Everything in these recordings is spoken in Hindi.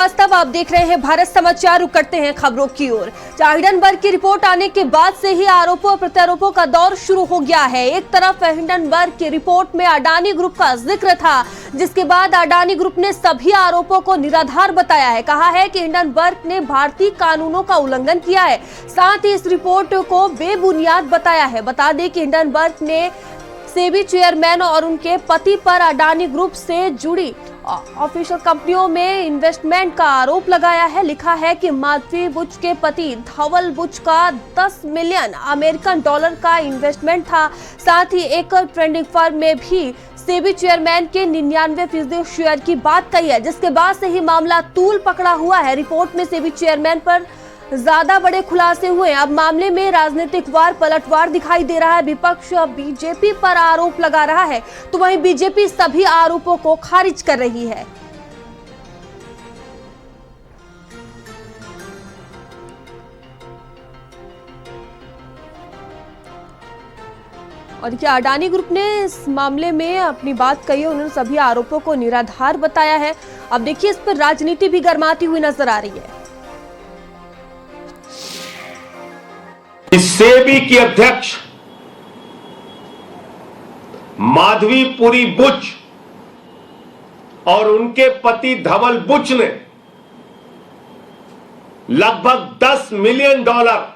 वास्तव आप देख रहे हैं भारत समाचार। करते हैं खबरों की ओर। हिंडनबर्ग की रिपोर्ट आने के बाद से ही आरोपों और प्रत्यारोपों का दौर शुरू हो गया है। एक तरफ हिंडनबर्ग की रिपोर्ट में अडानी ग्रुप का जिक्र था, जिसके बाद अडानी ग्रुप ने सभी आरोपों को निराधार बताया है। कहा है कि हिंडनबर्ग ने भारतीय कानूनों का उल्लंघन किया है, साथ ही इस रिपोर्ट को बेबुनियाद बताया है। बता दें कि हिंडनबर्ग ने सेबी चेयरमैन और उनके पति पर अडानी ग्रुप से जुड़ी ऑफिशियल कंपनियों में इन्वेस्टमेंट का आरोप लगाया है। लिखा है कि माधवी बुच के पति धवल बुच का 10 मिलियन अमेरिकन डॉलर का इन्वेस्टमेंट था। साथ ही एक ट्रेडिंग फर्म में भी सेबी चेयरमैन के 99% शेयर की बात कही है, जिसके बाद से ही मामला तूल पकड़ा हुआ है। रिपोर्ट में सेबी चेयरमैन पर ज्यादा बड़े खुलासे हुए। अब मामले में राजनीतिक पलटवार दिखाई दे रहा है। विपक्ष बीजेपी पर आरोप लगा रहा है, तो वहीं बीजेपी सभी आरोपों को खारिज कर रही है। और क्या अडानी ग्रुप ने इस मामले में अपनी बात कही है, उन्होंने सभी आरोपों को निराधार बताया है। अब देखिए, इस पर राजनीति भी गर्माती हुई नजर आ रही है। सेबी की अध्यक्ष माधवीपुरी बुच और उनके पति धवल बुच ने लगभग 10 मिलियन डॉलर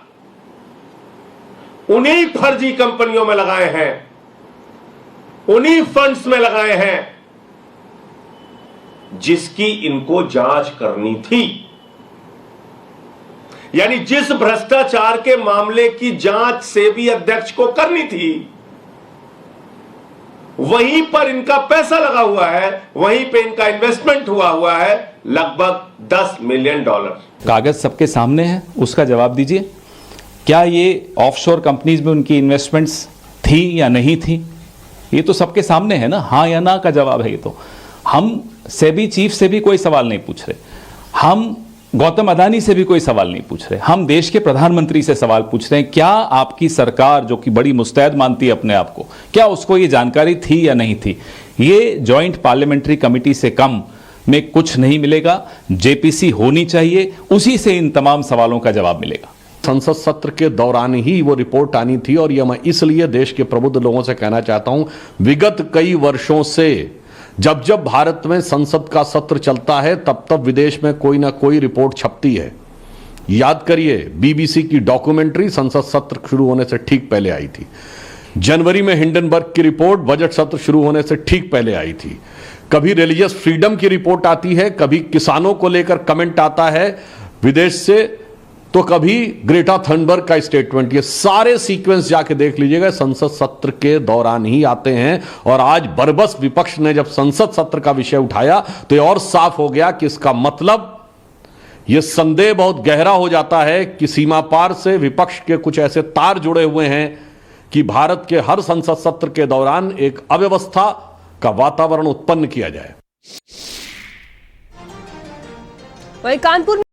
उन्हीं फर्जी कंपनियों में लगाए हैं, उन्हीं फंड्स में लगाए हैं जिसकी इनको जांच करनी थी। यानी जिस भ्रष्टाचार के मामले की जांच सेबी अध्यक्ष को करनी थी, वहीं पर इनका पैसा लगा हुआ है, वहीं पे इनका इन्वेस्टमेंट हुआ है लगभग 10 मिलियन डॉलर। कागज सबके सामने है, उसका जवाब दीजिए। क्या ये ऑफशोर कंपनीज में उनकी इन्वेस्टमेंट्स थी या नहीं थी? ये तो सबके सामने है ना, हाँ या ना का जवाब है। ये तो हम सेबी चीफ से भी कोई सवाल नहीं पूछ रहे, हम गौतम अडानी से भी कोई सवाल नहीं पूछ रहे, हम देश के प्रधानमंत्री से सवाल पूछ रहे हैं। क्या आपकी सरकार, जो कि बड़ी मुस्तैद मानती है अपने आप को, क्या उसको ये जानकारी थी या नहीं थी? ये जॉइंट पार्लियामेंट्री कमेटी से कम में कुछ नहीं मिलेगा। जेपीसी होनी चाहिए, उसी से इन तमाम सवालों का जवाब मिलेगा। संसद सत्र के दौरान ही वो रिपोर्ट आनी थी, और यह मैं इसलिए देश के प्रबुद्ध लोगों से कहना चाहता हूं, विगत कई वर्षों से जब जब भारत में संसद का सत्र चलता है, तब तब विदेश में कोई ना कोई रिपोर्ट छपती है। याद करिए, बीबीसी की डॉक्यूमेंट्री संसद सत्र शुरू होने से ठीक पहले आई थी। जनवरी में हिंडनबर्ग की रिपोर्ट बजट सत्र शुरू होने से ठीक पहले आई थी। कभी रिलीजियस फ्रीडम की रिपोर्ट आती है, कभी किसानों को लेकर कमेंट आता है विदेश से, तो कभी ग्रेटा थनबर्ग का स्टेटमेंट। ये सारे सीक्वेंस जाके देख लीजिएगा, संसद सत्र के दौरान ही आते हैं। और आज बरबस विपक्ष ने जब संसद सत्र का विषय उठाया, तो ये और साफ हो गया कि इसका मतलब, ये संदेह बहुत गहरा हो जाता है कि सीमा पार से विपक्ष के कुछ ऐसे तार जुड़े हुए हैं कि भारत के हर संसद सत्र के दौरान एक अव्यवस्था का वातावरण उत्पन्न किया जाए। वहीं कानपुर में